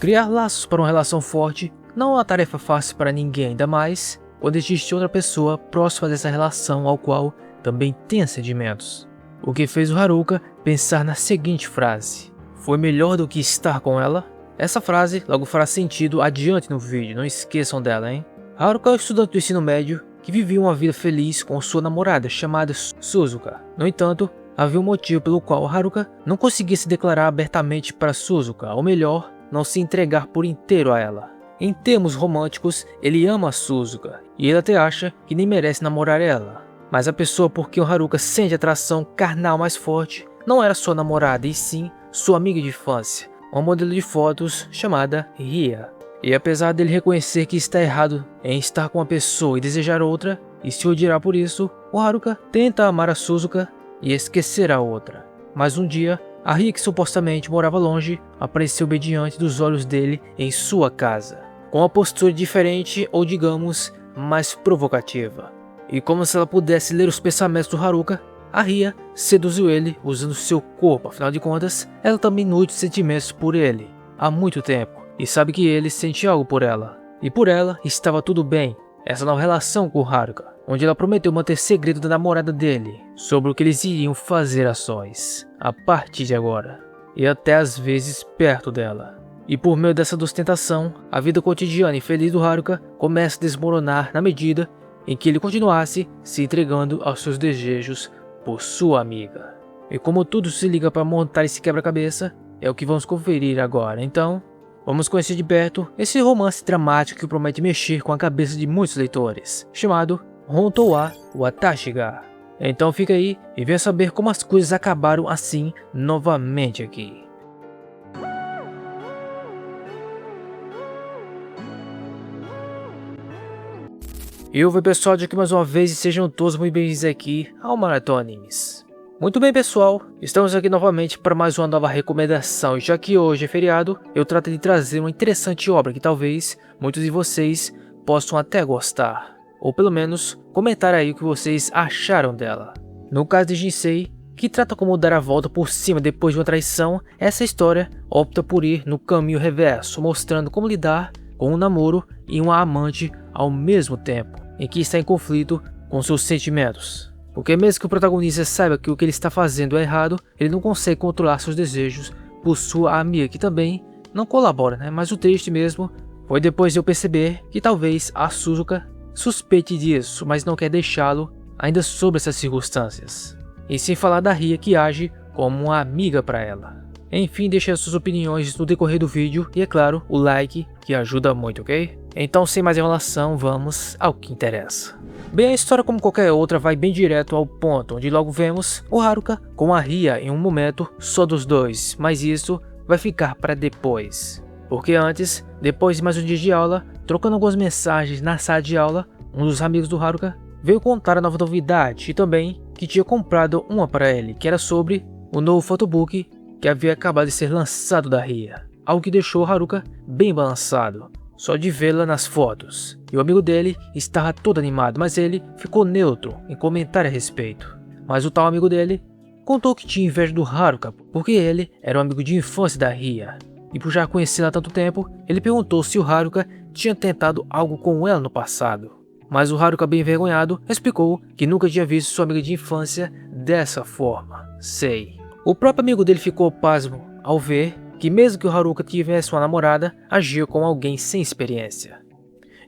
Criar laços para uma relação forte não é uma tarefa fácil para ninguém, ainda mais quando existe outra pessoa próxima dessa relação ao qual também tem sentimentos. O que fez o Haruka pensar na seguinte frase: foi melhor do que estar com ela? Essa frase logo fará sentido adiante no vídeo, não esqueçam dela, hein? Haruka é um estudante do ensino médio que vivia uma vida feliz com sua namorada chamada Suzuka. No entanto, havia um motivo pelo qual Haruka não conseguia se declarar abertamente para Suzuka, ou melhor, não se entregar por inteiro a ela. Em termos românticos, ele ama a Suzuka, e ele até acha que nem merece namorar ela. Mas a pessoa por quem o Haruka sente atração carnal mais forte não era sua namorada, e sim sua amiga de infância, uma modelo de fotos chamada Ria. E apesar dele reconhecer que está errado em estar com uma pessoa e desejar outra, e se odiar por isso, o Haruka tenta amar a Suzuka e esquecer a outra. Mas um dia, a Ria, que supostamente morava longe, apareceu bem diante dos olhos dele em sua casa, com uma postura diferente ou, digamos, mais provocativa. E como se ela pudesse ler os pensamentos do Haruka, a Ria seduziu ele usando seu corpo. Afinal de contas, ela também nutre sentimentos por ele há muito tempo e sabe que ele sente algo por ela. E por ela estava tudo bem. Essa nova relação com o Haruka, onde ela prometeu manter segredo da namorada dele sobre o que eles iriam fazer a sós, a partir de agora, e até às vezes perto dela. E por meio dessa ostentação, a vida cotidiana e feliz do Haruka começa a desmoronar na medida em que ele continuasse se entregando aos seus desejos por sua amiga. E como tudo se liga para montar esse quebra-cabeça, é o que vamos conferir agora. Então, vamos conhecer de perto esse romance dramático que promete mexer com a cabeça de muitos leitores, chamado Hontou wa Watashi ga. Então fica aí e venha saber como as coisas acabaram assim novamente aqui. E oi pessoal, de aqui mais uma vez e sejam todos muito bem-vindos aqui ao Maratona Animes. Muito bem pessoal, estamos aqui novamente para mais uma nova recomendação, e já que hoje é feriado, eu trato de trazer uma interessante obra que talvez muitos de vocês possam até gostar, ou pelo menos comentar aí o que vocês acharam dela. No caso de Jinsei, que trata como dar a volta por cima depois de uma traição, essa história opta por ir no caminho reverso, mostrando como lidar com um namoro e uma amante ao mesmo tempo, em que está em conflito com seus sentimentos. Porque mesmo que o protagonista saiba que o que ele está fazendo é errado, ele não consegue controlar seus desejos por sua amiga, que também não colabora, né? Mas o triste mesmo foi depois de eu perceber que talvez a Suzuka suspeite disso, mas não quer deixá-lo ainda sobre essas circunstâncias. E sem falar da Ria, que age como uma amiga para ela. Enfim, deixe as suas opiniões no decorrer do vídeo e, é claro, o like, que ajuda muito, ok? Então, sem mais enrolação, vamos ao que interessa. Bem, a história, como qualquer outra, vai bem direto ao ponto, onde logo vemos o Haruka com a Ria em um momento só dos dois, mas isso vai ficar para depois. Porque antes, depois de mais um dia de aula, trocando algumas mensagens na sala de aula, um dos amigos do Haruka veio contar a nova novidade e também que tinha comprado uma para ele, que era sobre o novo photobook que havia acabado de ser lançado da Ria, algo que deixou o Haruka bem balançado, só de vê-la nas fotos. E o amigo dele estava todo animado, mas ele ficou neutro em comentar a respeito. Mas o tal amigo dele contou que tinha inveja do Haruka, porque ele era um amigo de infância da Ria, e por já conhecê-la há tanto tempo, ele perguntou se o Haruka tinha tentado algo com ela no passado. Mas o Haruka, bem envergonhado, explicou que nunca tinha visto sua amiga de infância dessa forma. Sei. O próprio amigo dele ficou pasmo ao ver que mesmo que o Haruka tivesse uma namorada, agia como alguém sem experiência.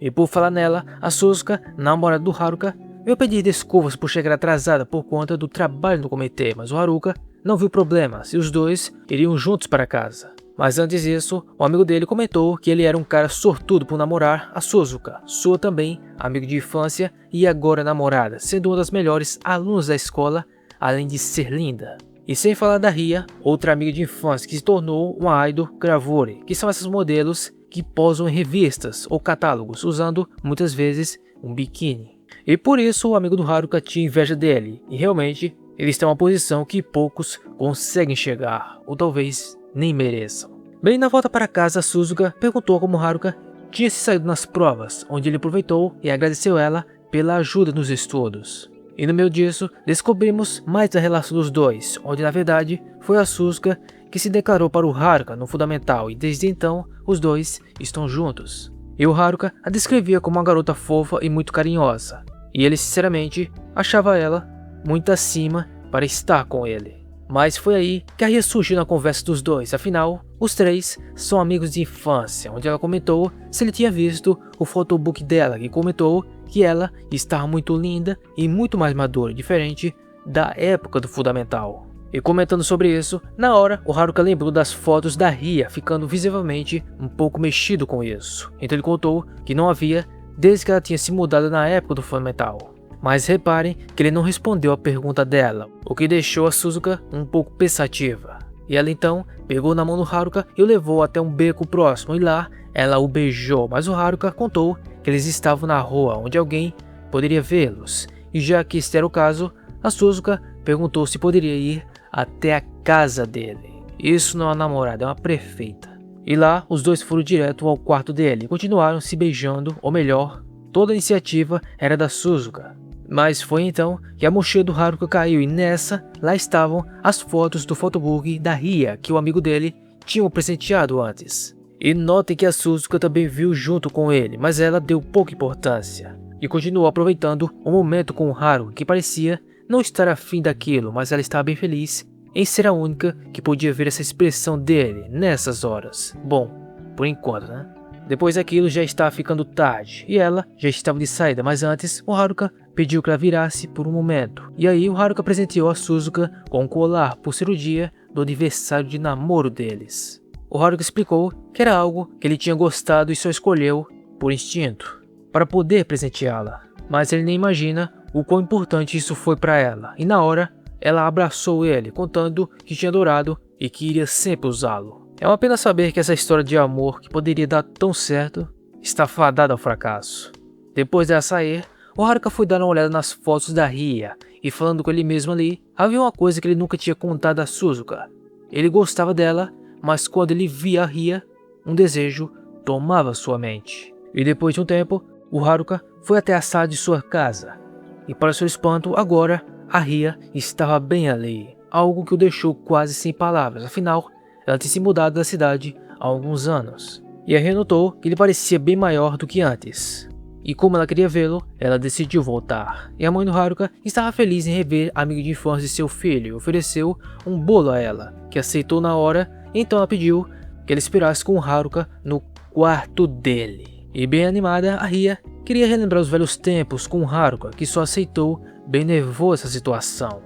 E por falar nela, a Suzuka, namorada do Haruka, veio pedir desculpas por chegar atrasada por conta do trabalho no comitê, mas o Haruka não viu problemas e os dois iriam juntos para casa. Mas antes disso, o amigo dele comentou que ele era um cara sortudo por namorar a Suzuka, sua também amiga de infância e agora namorada, sendo uma das melhores alunas da escola, além de ser linda. E sem falar da Ria, outra amiga de infância que se tornou uma idol gravure, que são esses modelos que posam em revistas ou catálogos, usando muitas vezes um biquíni. E por isso o amigo do Haruka tinha inveja dele, e realmente eles têm uma posição que poucos conseguem chegar, ou talvez nem mereçam. Bem, na volta para casa, a Suzuka perguntou como Haruka tinha se saído nas provas, onde ele aproveitou e agradeceu ela pela ajuda nos estudos. E no meio disso, descobrimos mais da relação dos dois, onde na verdade foi a Suzuka que se declarou para o Haruka no fundamental e desde então os dois estão juntos. E o Haruka a descrevia como uma garota fofa e muito carinhosa, e ele sinceramente achava ela muito acima para estar com ele. Mas foi aí que a Ria surgiu na conversa dos dois, afinal, os três são amigos de infância, onde ela comentou se ele tinha visto o photobook dela e comentou que ela estava muito linda e muito mais madura, diferente da época do fundamental. E comentando sobre isso, na hora o Haruka lembrou das fotos da Ria, ficando visivelmente um pouco mexido com isso. Então ele contou que não havia desde que ela tinha se mudado na época do fundamental. Mas reparem que ele não respondeu a pergunta dela, o que deixou a Suzuka um pouco pensativa. E ela então pegou na mão do Haruka e o levou até um beco próximo e lá ela o beijou, mas o Haruka contou que eles estavam na rua onde alguém poderia vê-los. E já que este era o caso, a Suzuka perguntou se poderia ir até a casa dele. Isso não é uma namorada, é uma prefeita. E lá os dois foram direto ao quarto dele e continuaram se beijando, ou melhor, toda a iniciativa era da Suzuka. Mas foi então que a mochila do Haruka caiu e nessa, lá estavam as fotos do photobook da Ria que o amigo dele tinha presenteado antes. E notem que a Suzuka também viu junto com ele, mas ela deu pouca importância. E continuou aproveitando o momento com o Haruka, que parecia não estar afim daquilo, mas ela estava bem feliz em ser a única que podia ver essa expressão dele nessas horas. Bom, por enquanto, né? Depois daquilo já estava ficando tarde e ela já estava de saída, mas antes o Haruka pediu que ela virasse por um momento. E aí o Haruka presenteou a Suzuka com um colar por ser o dia do aniversário de namoro deles. O Haruka explicou que era algo que ele tinha gostado e só escolheu por instinto para poder presenteá-la. Mas ele nem imagina o quão importante isso foi para ela. E na hora ela abraçou ele, contando que tinha adorado e que iria sempre usá-lo. É uma pena saber que essa história de amor que poderia dar tão certo está fadada ao fracasso. Depois dela sair, o Haruka foi dar uma olhada nas fotos da Ria e falando com ele mesmo ali, havia uma coisa que ele nunca tinha contado a Suzuka. Ele gostava dela, mas quando ele via a Ria, um desejo tomava sua mente. E depois de um tempo, o Haruka foi até a sala de sua casa. E para seu espanto, agora a Ria estava bem ali, algo que o deixou quase sem palavras, afinal, ela tinha se mudado da cidade há alguns anos. E a Ria notou que ele parecia bem maior do que antes. E como ela queria vê-lo, ela decidiu voltar. E a mãe do Haruka estava feliz em rever a amiga de infância de seu filho e ofereceu um bolo a ela, que aceitou na hora, então ela pediu que ele esperasse com o Haruka no quarto dele. E bem animada, a Ria queria relembrar os velhos tempos com o Haruka, que só aceitou bem nervoso essa situação.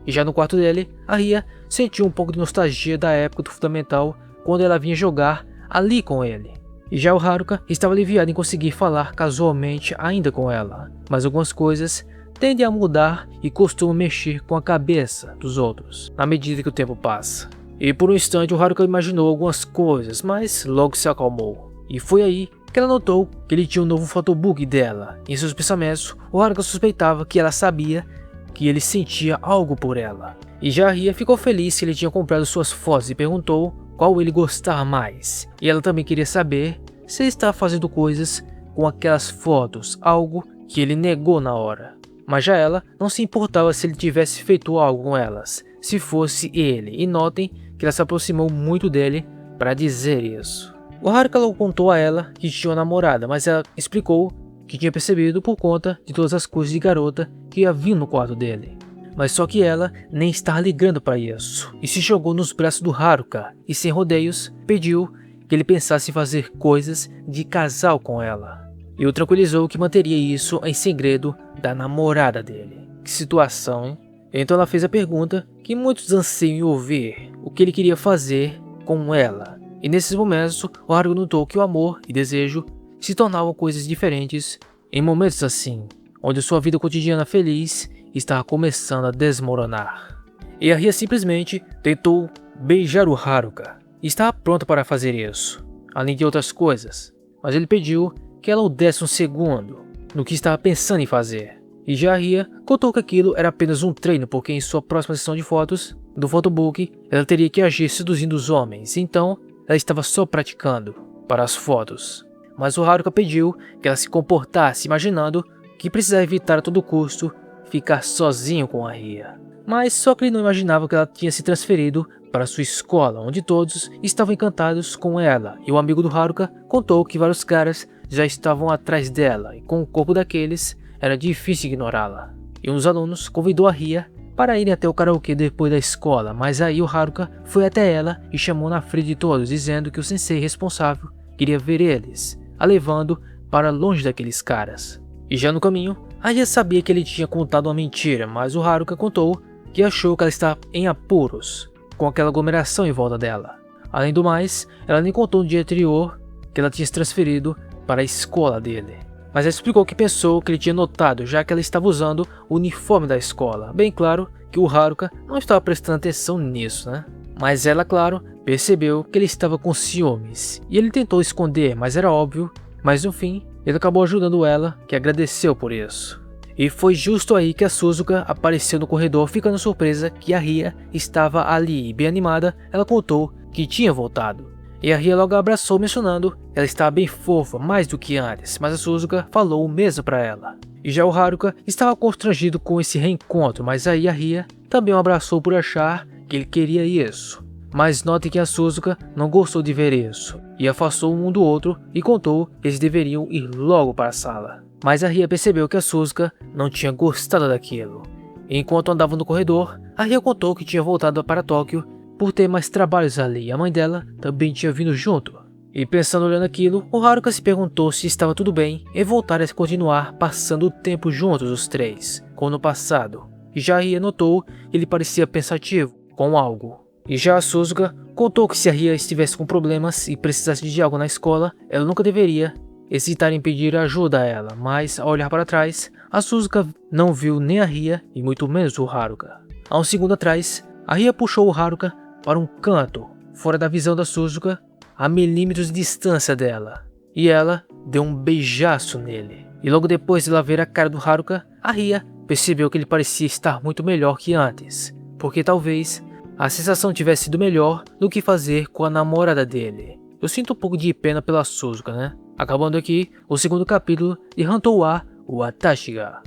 E já no quarto dele, a Ria sentiu um pouco de nostalgia da época do fundamental, quando ela vinha jogar ali com ele. E já o Haruka estava aliviado em conseguir falar casualmente ainda com ela, mas algumas coisas tendem a mudar e costumam mexer com a cabeça dos outros, na medida que o tempo passa. E por um instante o Haruka imaginou algumas coisas, mas logo se acalmou. E foi aí que ela notou que ele tinha um novo photobook dela. Em seus pensamentos, o Haruka suspeitava que ela sabia que ele sentia algo por ela. E já a Ria ficou feliz que ele tinha comprado suas fotos e perguntou qual ele gostava mais. E ela também queria saber se ele estava fazendo coisas com aquelas fotos, algo que ele negou na hora. Mas já ela não se importava se ele tivesse feito algo com elas, se fosse ele. E notem que ela se aproximou muito dele para dizer isso. O Haruka logo contou a ela que tinha uma namorada, mas ela explicou que tinha percebido por conta de todas as coisas de garota que havia no quarto dele. Mas só que ela nem estava ligando para isso, e se jogou nos braços do Haruka, e sem rodeios, pediu que ele pensasse em fazer coisas de casal com ela. E o tranquilizou que manteria isso em segredo da namorada dele. Que situação, hein? Então ela fez a pergunta que muitos anseiam em ouvir, o que ele queria fazer com ela. E nesses momentos, o Haruka notou que o amor e desejo se tornavam coisas diferentes em momentos assim, onde sua vida cotidiana feliz estava começando a desmoronar. E a Ria simplesmente tentou beijar o Haruka, e estava pronta para fazer isso, além de outras coisas, mas ele pediu que ela o desse um segundo no que estava pensando em fazer. E já a Ria contou que aquilo era apenas um treino, porque em sua próxima sessão de fotos do photobook, ela teria que agir seduzindo os homens, então ela estava só praticando para as fotos. Mas o Haruka pediu que ela se comportasse, imaginando que precisava evitar a todo custo ficar sozinho com a Ria. Mas só que ele não imaginava que ela tinha se transferido para sua escola, onde todos estavam encantados com ela, e o amigo do Haruka contou que vários caras já estavam atrás dela, e com o corpo daqueles era difícil ignorá-la. E um dos alunos convidou a Ria para irem até o karaokê depois da escola, mas aí o Haruka foi até ela e chamou na frente de todos, dizendo que o sensei responsável queria ver eles, a levando para longe daqueles caras. E já no caminho, a Ria sabia que ele tinha contado uma mentira, mas o Haruka contou que achou que ela estava em apuros, com aquela aglomeração em volta dela. Além do mais, ela nem contou no dia anterior que ela tinha se transferido para a escola dele. Mas ela explicou que pensou que ele tinha notado, já que ela estava usando o uniforme da escola. Bem claro que o Haruka não estava prestando atenção nisso, né? Mas ela, claro, percebeu que ele estava com ciúmes. E ele tentou esconder, mas era óbvio. Mas no fim, ele acabou ajudando ela, que agradeceu por isso. E foi justo aí que a Suzuka apareceu no corredor, ficando surpresa que a Ria estava ali. E bem animada, ela contou que tinha voltado. E a Ria logo a abraçou, mencionando que ela estava bem fofa, mais do que antes, mas a Suzuka falou o mesmo para ela. E já o Haruka estava constrangido com esse reencontro, mas aí a Ria também o abraçou por achar que ele queria isso. Mas note que a Suzuka não gostou de ver isso, e afastou um do outro e contou que eles deveriam ir logo para a sala. Mas a Ria percebeu que a Suzuka não tinha gostado daquilo. E enquanto andavam no corredor, a Ria contou que tinha voltado para Tóquio por ter mais trabalhos ali, a mãe dela também tinha vindo junto. E pensando olhando aquilo, o Haruka se perguntou se estava tudo bem em voltar a continuar passando o tempo juntos os três, como no passado. E já a Ria notou que ele parecia pensativo com algo. E já a Suzuka contou que se a Ria estivesse com problemas e precisasse de algo na escola, ela nunca deveria hesitar em pedir ajuda a ela, mas ao olhar para trás, a Suzuka não viu nem a Ria e muito menos o Haruka. Há um segundo atrás, a Ria puxou o Haruka para um canto, fora da visão da Suzuka, a milímetros de distância dela, e ela deu um beijaço nele. E logo depois de ela ver a cara do Haruka, a Ria percebeu que ele parecia estar muito melhor que antes, porque talvez a sensação tivesse sido melhor do que fazer com a namorada dele. Eu sinto um pouco de pena pela Suzuka, né? Acabando aqui o segundo capítulo de Hunter War, o Atashiga.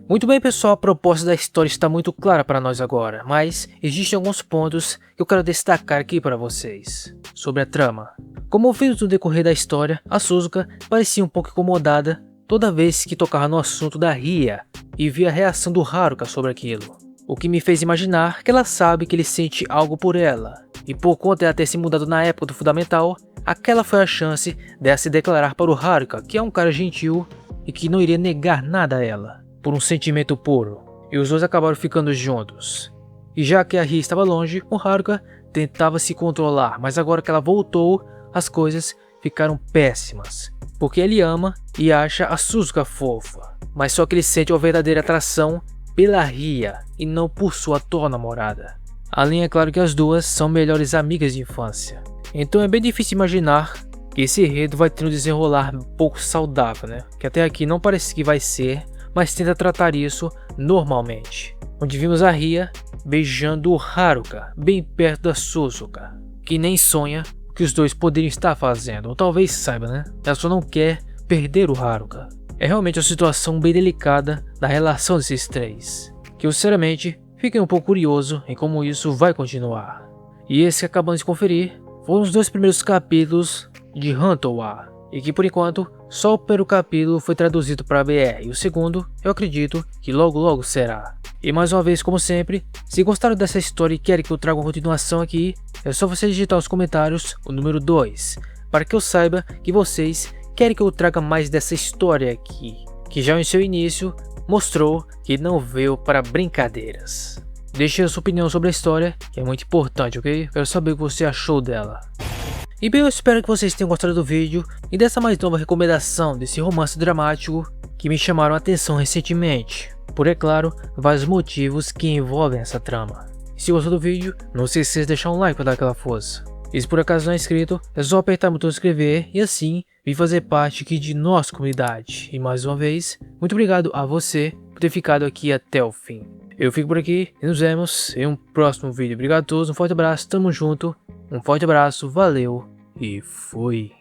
Muito bem, pessoal, a proposta da história está muito clara para nós agora, mas existem alguns pontos que eu quero destacar aqui para vocês sobre a trama. Como vimos no decorrer da história, a Suzuka parecia um pouco incomodada toda vez que tocava no assunto da Ria e via a reação do Haruka sobre aquilo, o que me fez imaginar que ela sabe que ele sente algo por ela, e por conta de ela ter se mudado na época do fundamental, aquela foi a chance dela se declarar para o Haruka, que é um cara gentil e que não iria negar nada a ela, por um sentimento puro, e os dois acabaram ficando juntos. E já que a Ria estava longe, o Haruka tentava se controlar, mas agora que ela voltou, as coisas ficaram péssimas, porque ele ama e acha a Suzuka fofa, mas só que ele sente uma verdadeira atração pela Ria e não por sua atual namorada. Além, é claro que as duas são melhores amigas de infância, então é bem difícil imaginar que esse enredo vai ter um desenrolar um pouco saudável, né? Que até aqui não parece que vai ser, mas tenta tratar isso normalmente. Onde vimos a Ria beijando o Haruka bem perto da Suzuka, que nem sonha o que os dois poderiam estar fazendo, ou talvez saiba, né? Ela só não quer perder o Haruka. É realmente uma situação bem delicada da relação desses três, que eu sinceramente fiquei um pouco curioso em como isso vai continuar. E esse que acabamos de conferir foram os dois primeiros capítulos de Hunter War, e que por enquanto só o primeiro capítulo foi traduzido para BR, e o segundo eu acredito que logo será. E mais uma vez, como sempre, se gostaram dessa história e querem que eu traga uma continuação aqui, é só você digitar nos comentários o número 2, para que eu saiba que vocês querem que eu traga mais dessa história aqui, que já em seu início mostrou que não veio para brincadeiras. Deixe a sua opinião sobre a história, que é muito importante, ok? Quero saber o que você achou dela. E bem, eu espero que vocês tenham gostado do vídeo e dessa mais nova recomendação desse romance dramático que me chamaram a atenção recentemente, por é claro, vários motivos que envolvem essa trama. E se gostou do vídeo, não se esqueça de deixar um like para dar aquela força. E se por acaso não é inscrito, é só apertar o botão de inscrever e assim vir fazer parte aqui de nossa comunidade. E mais uma vez, muito obrigado a você por ter ficado aqui até o fim. Eu fico por aqui e nos vemos em um próximo vídeo. Obrigado a todos, um forte abraço, tamo junto, um forte abraço, valeu e fui.